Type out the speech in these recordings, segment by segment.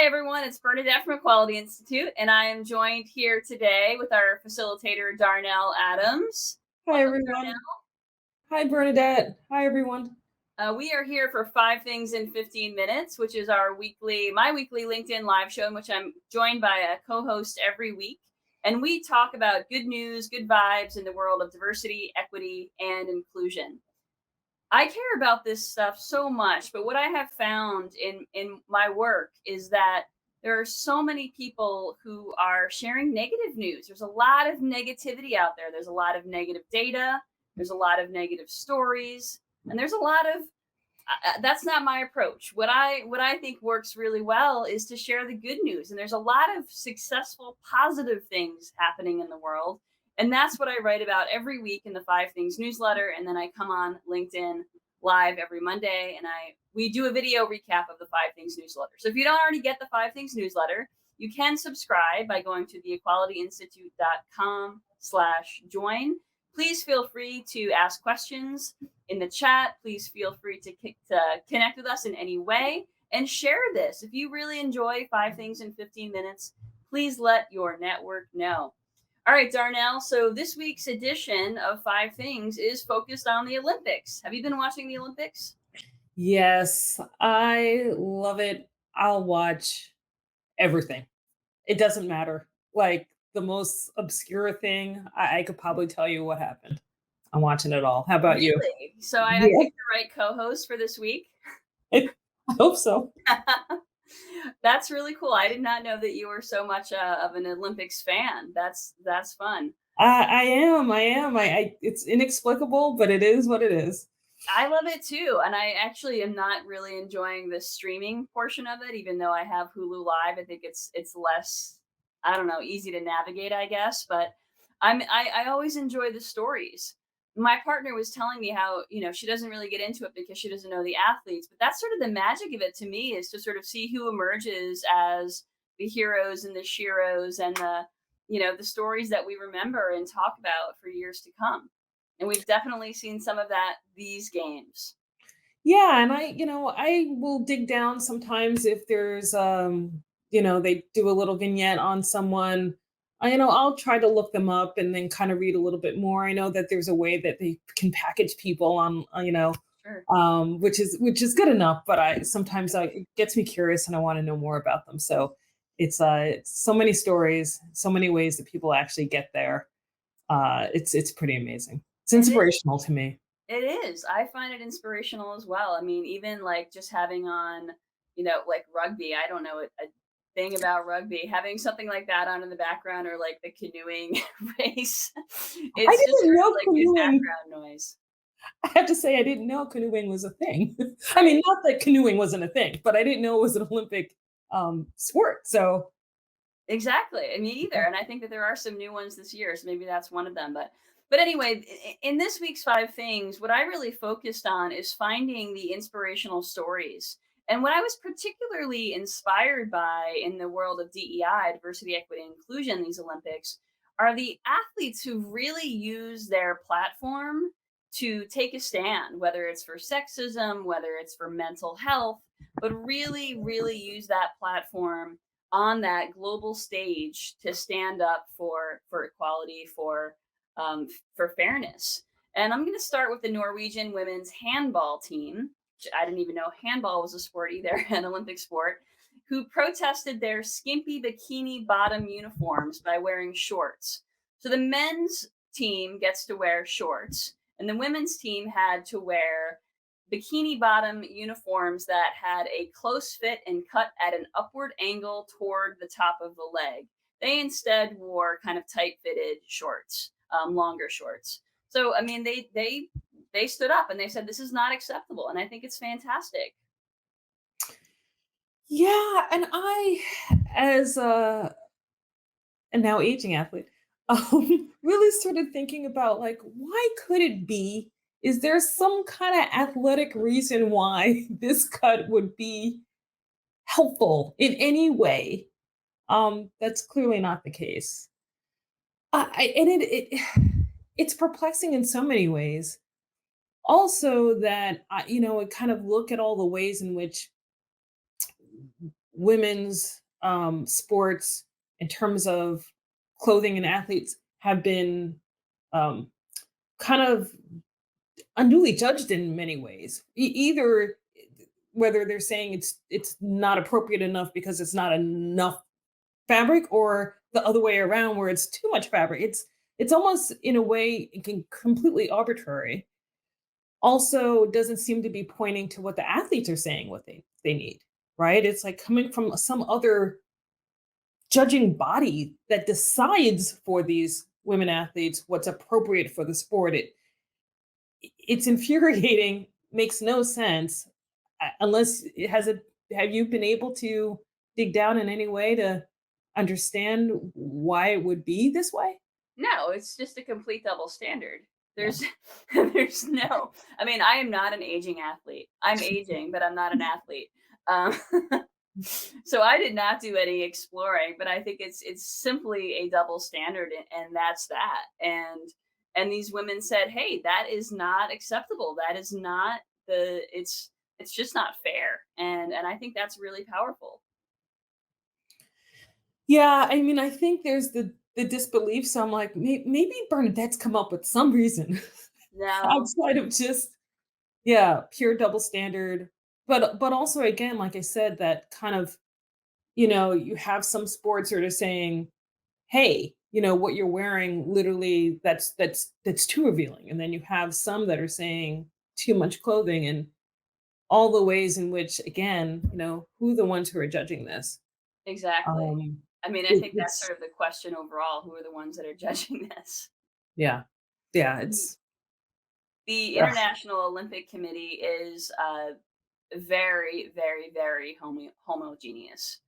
Hi, everyone. It's Bernadette from Equality Institute, and I am joined here today with our facilitator, Darnell Adams. Hi, Welcome, everyone. Hi, Bernadette. Hi, everyone. Darnell. We are here for 5 Things in 15 Minutes, which is my weekly LinkedIn live show, in which I'm joined by a co-host every week. And we talk about good news, good vibes in the world of diversity, equity, and inclusion. I care about this stuff so much, but what I have found in my work is that there are so many people who are sharing negative news. There's a lot of negativity out there. There's a lot of negative data. There's a lot of negative stories, and there's a lot of that's not my approach. What I think works really well is to share the good news. And there's a lot of successful, positive things happening in the world. And that's what I write about every week in the 5 Things newsletter. And then I come on LinkedIn live every Monday and we do a video recap of the 5 Things newsletter. So if you don't already get the 5 Things newsletter, you can subscribe by going to theequalityinstitute.com/join. Please feel free to ask questions in the chat. Please feel free to connect with us in any way and share this. If you really enjoy 5 Things in 15 Minutes, please let your network know. All right, Darnell. So this week's edition of 5 Things is focused on the Olympics. Have you been watching the Olympics? Yes, I love it. I'll watch everything. It doesn't matter. Like the most obscure thing, I could probably tell you what happened. I'm watching it all. How about you? Really? So I Yeah, picked the right co-host for this week. I hope so. That's really cool. I did not know that you were so much of an Olympics fan. That's fun. I am. I am. It's inexplicable, but it is what it is. I love it too. And I actually am not really enjoying the streaming portion of it, even though I have Hulu Live. I think it's less, I don't know, easy to navigate, I guess. But I always enjoy the stories. My partner was telling me how, she doesn't really get into it because she doesn't know the athletes. But that's sort of the magic of it to me, is to sort of see who emerges as the heroes and the sheroes and the stories that we remember and talk about for years to come. And we've definitely seen some of that these games. Yeah, and I will dig down sometimes if there's they do a little vignette on someone. I'll try to look them up and then kind of read a little bit more. I know that there's a way that they can package people on, Sure. which is good enough, but I sometimes it gets me curious and I want to know more about them. So it's so many stories, so many ways that people actually get there. It's pretty amazing. It's It is. inspirational to me. It is. I find it inspirational as well. I mean, even like just having on, like rugby. I don't know a thing about rugby. Having something like that on in the background, or like the canoeing race. I It's just didn't sort of know like good canoeing background noise. I have to say I didn't know canoeing was a thing. I mean, not that canoeing wasn't a thing, but I didn't know it was an Olympic, sport, so Exactly. Me either. And I think that there are some new ones this year, so maybe that's one of them. But anyway, in this week's 5 Things, what I really focused on is finding the inspirational stories. And what I was particularly inspired by in the world of DEI, diversity, equity, and inclusion, these Olympics, are the athletes who really use their platform to take a stand, whether it's for sexism, whether it's for mental health, but really, really use that platform on that global stage to stand up for equality, for fairness. And I'm going to start with the Norwegian women's handball team. Which I didn't even know handball was a sport either, an Olympic sport, who protested their skimpy bikini bottom uniforms by wearing shorts. So the men's team gets to wear shorts, and the women's team had to wear bikini bottom uniforms that had a close fit and cut at an upward angle toward the top of the leg. They instead wore kind of tight fitted shorts, longer shorts. So I mean, they stood up and they said this is not acceptable, and I think it's fantastic. yeah, and as a now aging athlete, really started thinking about, like, why could it be? Is there some kinda athletic reason why this cut would be helpful in any way? That's clearly not the case. And it's perplexing in so many ways. Also, that I kind of look at all the ways in which women's sports in terms of clothing and athletes have been um, kind of unduly judged in many ways. Either whether they're saying it's not appropriate enough because it's not enough fabric, or the other way around where it's too much fabric. It's almost in a way completely arbitrary. Also doesn't seem to be pointing to what the athletes are saying what they need, right? It's like coming from some other judging body that decides for these women athletes what's appropriate for the sport. It's infuriating, makes no sense, unless it has a have you been able to dig down in any way to understand why it would be this way? No, it's just a complete double standard. Yeah. There's there's no, I mean, I am not an aging athlete. I'm aging, but I'm not an athlete. Um, so I did not do any exploring, but I think it's simply a double standard, and that's that. And these women said, "Hey, that is not acceptable. That is not the it's just not fair." And I think that's really powerful. Yeah, I mean, I think there's the disbelief, so I'm like, maybe Bernadette's come up with some reason No, outside of just, yeah, pure double standard. But also again, like I said, that kind of, you have some sports that are saying, "Hey, what you're wearing, literally, that's too revealing." And then you have some that are saying too much clothing, and all the ways in which, again, who are the ones who are judging this? exactly. Um, I mean, I it, think that's it's sort of the question overall. Who are the ones that are judging this? yeah, yeah, The it's the ugh. International Olympic Committee is very, very, very homogeneous.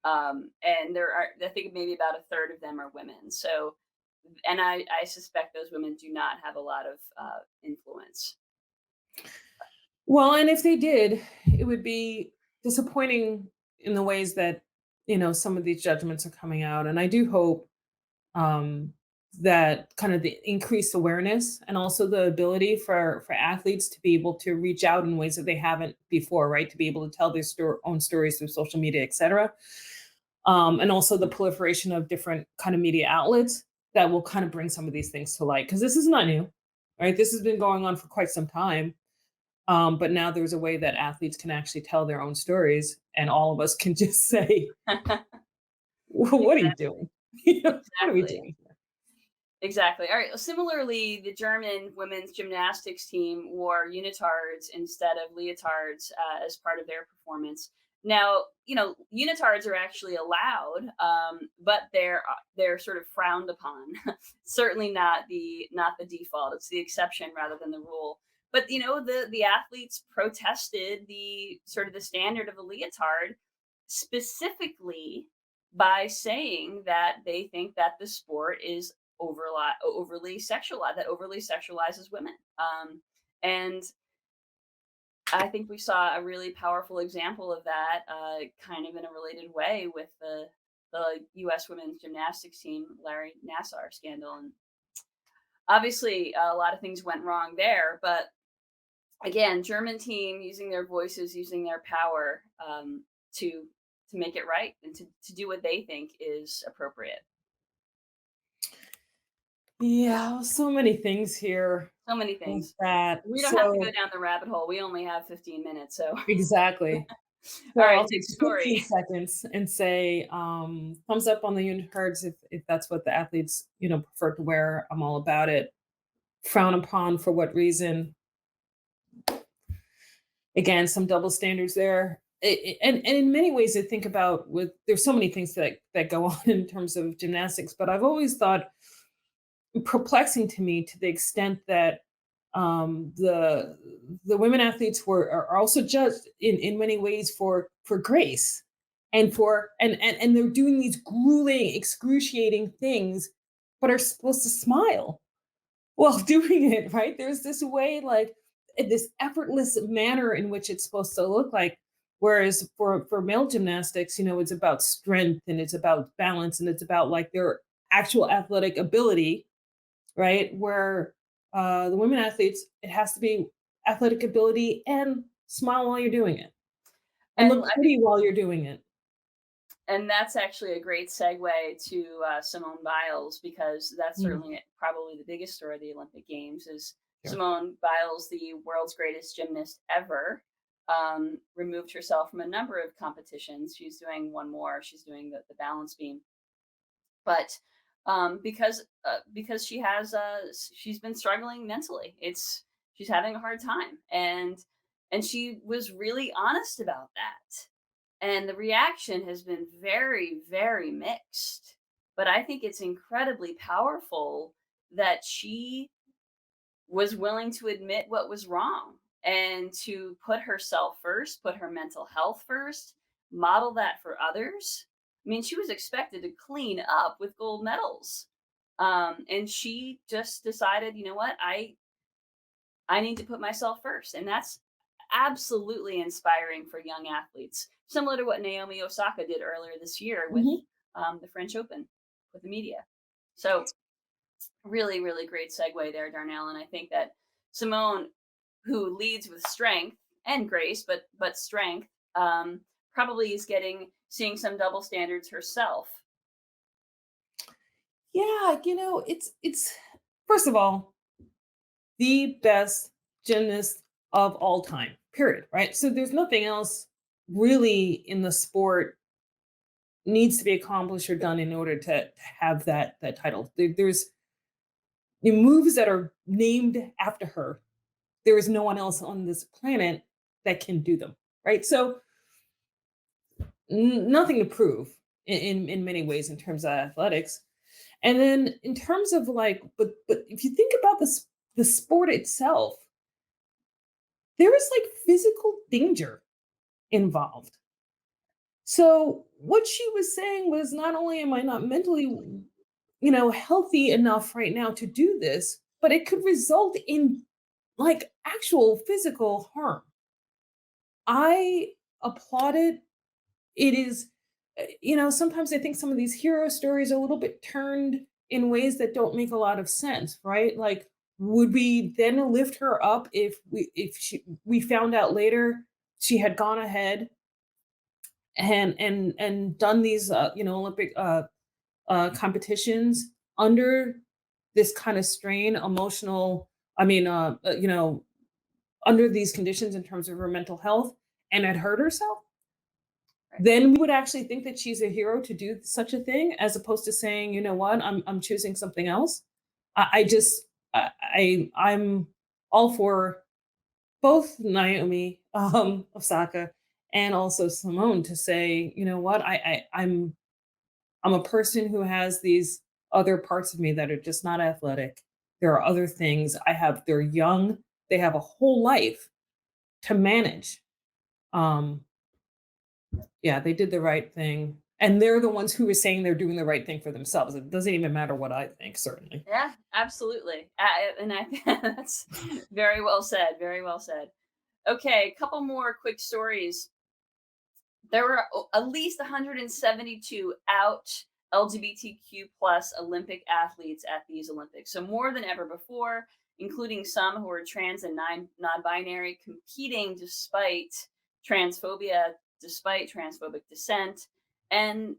And there are, I think maybe about a third of them are women. So, and I suspect those women do not have a lot of influence. Well, and if they did, it would be disappointing in the ways that some of these judgments are coming out, and I do hope um, that kind of the increased awareness and also the ability for athletes to be able to reach out in ways that they haven't before, right? To be able to tell their own stories through social media, etc. And also the proliferation of different kind of media outlets that will kind of bring some of these things to light, because this is not new, right? This has been going on for quite some time. But now there's a way that athletes can actually tell their own stories, and all of us can just say, "Well, what are you Exactly. doing? What are we Exactly. doing here?" Exactly. All right. Similarly, the German women's gymnastics team wore unitards instead of leotards as part of their performance. Now, unitards are actually allowed, but they're sort of frowned upon. Certainly not the default. It's the exception rather than the rule. But the athletes protested the sort of the standard of the leotard, specifically by saying that they think that the sport is overly sexualizes women. And I think we saw a really powerful example of that, kind of in a related way with the U.S. women's gymnastics team Larry Nassar scandal. And obviously, a lot of things went wrong there, but again, German team using their voices, using their power, to make it right and to do what they think is appropriate. Yeah, so many things here So many with things. that. We don't have to go So down the rabbit hole. We only have 15 minutes. So, exactly. So all right, I'll take next the 15 story. seconds and say, thumbs up on the unitards if that's what the athletes, prefer to wear. I'm all about it. Frown upon for what reason? Again, some double standards there. And in many ways, I think about with there's so many things that go on in terms of gymnastics, but I've always thought perplexing to me to the extent that the women athletes are also judged in many ways for grace and and they're doing these grueling, excruciating things, but are supposed to smile while doing it, right? There's this way, like this effortless manner in which it's supposed to look like. Whereas for male gymnastics, it's about strength and it's about balance and it's about like their actual athletic ability, right? Where the women athletes, it has to be athletic ability and smile while you're doing it and And look I think pretty while you're doing it. and that's actually a great segue to Simone Biles, because that's Mm, certainly probably the biggest story of the Olympic Games is sure. Simone Biles, the world's greatest gymnast ever, removed herself from a number of competitions. She's doing one more. She's doing the balance beam, but because she's been struggling mentally. She's having a hard time, and she was really honest about that, and the reaction has been very, very mixed. But I think it's incredibly powerful that she was willing to admit what was wrong and to put herself first, put her mental health first, model that for others. I mean, she was expected to clean up with gold medals. And she just decided, you know what, I need to put myself first. And that's absolutely inspiring for young athletes, similar to what Naomi Osaka did earlier this year with Mhm. the French Open with the media. So, really, really great segue there, Darnell. And I think that Simone, who leads with strength and grace, but strength, probably is getting seeing some double standards herself. Yeah, it's first of all, the best gymnast of all time, period, right? So there's nothing else really in the sport needs to be accomplished or done in order to have that title. There's the moves that are named after her. There is no one else on this planet that can do them, right? So nothing to prove in many ways in terms of athletics. And then in terms of like, but if you think about this the sport itself, there is like physical danger involved. So what she was saying was not only am I not mentally, healthy enough right now to do this, but it could result in like actual physical harm. I applaud it. It is, sometimes I think some of these hero stories are a little bit turned in ways that don't make a lot of sense, right? Like, would we then lift her up if we found out later she had gone ahead and done these Olympic competitions under this kind of strain, emotional. I mean, under these conditions in terms of her mental health, and had hurt herself? Right. Then we would actually think that she's a hero to do such a thing, as opposed to saying, you know what, I'm choosing something else. I just I'm all for both Naomi Osaka and also Simone to say, you know what, I'm a person who has these other parts of me that are just not athletic. There are other things. They're young, they have a whole life to manage. Um, yeah, they did the right thing. And they're the ones who are saying they're doing the right thing for themselves. It doesn't even matter what I think, certainly. Yeah, absolutely. And I that's very well said. Very well said. Okay, a couple more quick stories. There were at least 172 out LGBTQ plus Olympic athletes at these Olympics. So more than ever before, including some who are trans and non-binary, competing transphobia, despite transphobic dissent. And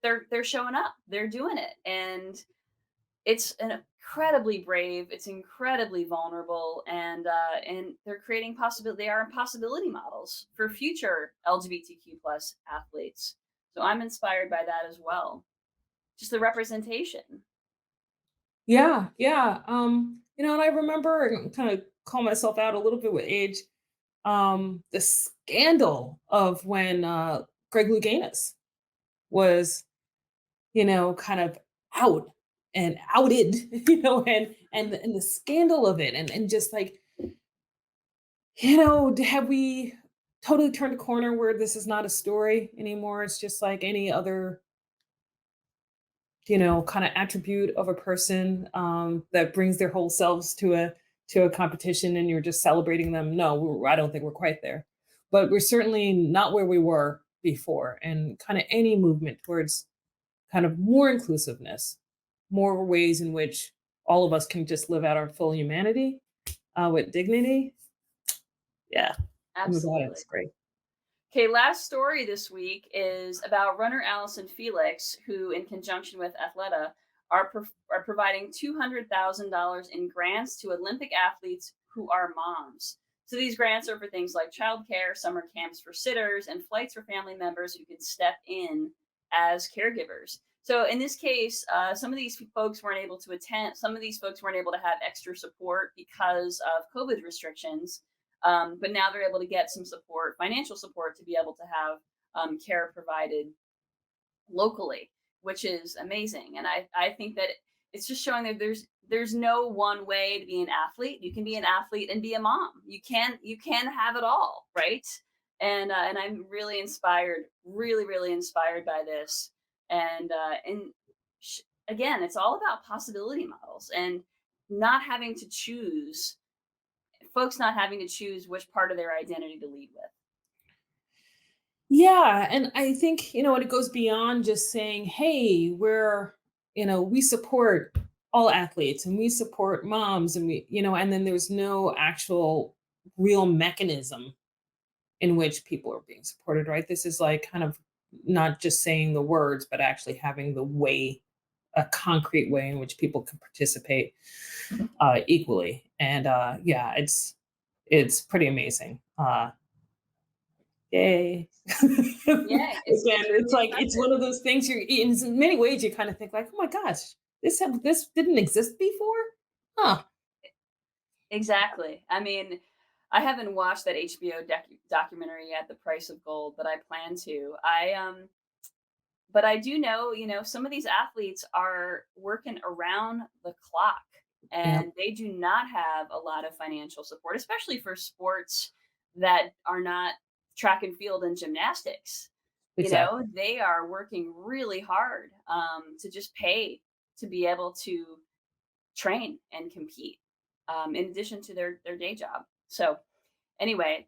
they're showing up. They're doing it. And it's an incredibly brave, it's incredibly vulnerable, and they're creating possibility. They are possibility models for future LGBTQ plus athletes. So I'm inspired by that as well. Just the representation. Yeah, yeah. And I remember and kind of call myself out a little bit with age. The scandal of when Greg Louganis was, kind of out and outed, and the scandal of it, and just like, have we totally turned a corner where this is not a story anymore? It's just like any other, kind of attribute of a person that brings their whole selves to a competition, and you're just celebrating them. No, I don't think we're quite there, but we're certainly not where we were before. And kind of any movement towards kind of more inclusiveness, more ways in which all of us can just live out our full humanity with dignity. Yeah, I'm about it. Absolutely. It's great. Okay, last story this week is about runner Allison Felix, who, in conjunction with Athleta, are providing $200,000 in grants to Olympic athletes who are moms. So these grants are for things like childcare, summer camps for sitters, and flights for family members who can step in as caregivers. So in this case, some of these folks weren't able to attend. Some of these folks weren't able to have extra support because of COVID restrictions, but now they're able to get some support, financial support, to be able to have care provided locally, which is amazing. And I think that it's just showing that there's no one way to be an athlete. You can be an athlete and be a mom. You can have it all, right? And I'm really inspired, really inspired by this. And again, it's all about possibility models and not having to choose folks not having to choose which part of their identity to lead with. Yeah, and I think, it goes beyond just saying, "Hey, we support all athletes and we support moms and and then there's no actual real mechanism in which people are being supported, right? This is like kind of not just saying the words, but actually having a concrete way in which people can participate equally. And yeah, it's pretty amazing. Yay. Yeah, Again, it's it's really like it's impressive. one of those things in many ways you kind of think like, oh my gosh, this didn't exist before? Huh. Exactly. I mean, I haven't watched that HBO documentary yet, The Price of Gold, but I plan to. But I do know, some of these athletes are working around the clock Yep. and they do not have a lot of financial support, especially for sports that are not track and field and gymnastics. Exactly. They are working really hard to just pay to be able to train and compete in addition to their day job. So, anyway,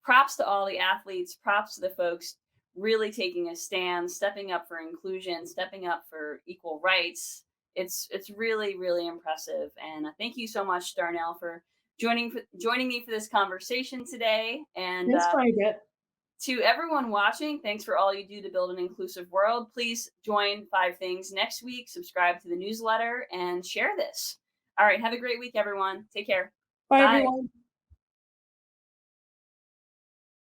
props to all the athletes, props to the folks really taking a stand, stepping up for inclusion, stepping up for equal rights. It's really impressive, and thank you so much, Darnell, for joining me for this conversation today. And That's what I get. to everyone watching, thanks for all you do to build an inclusive world. Please join Five Things next week. Subscribe to the newsletter and share this. All right, have a great week, everyone. Take care. Bye Bye. everyone.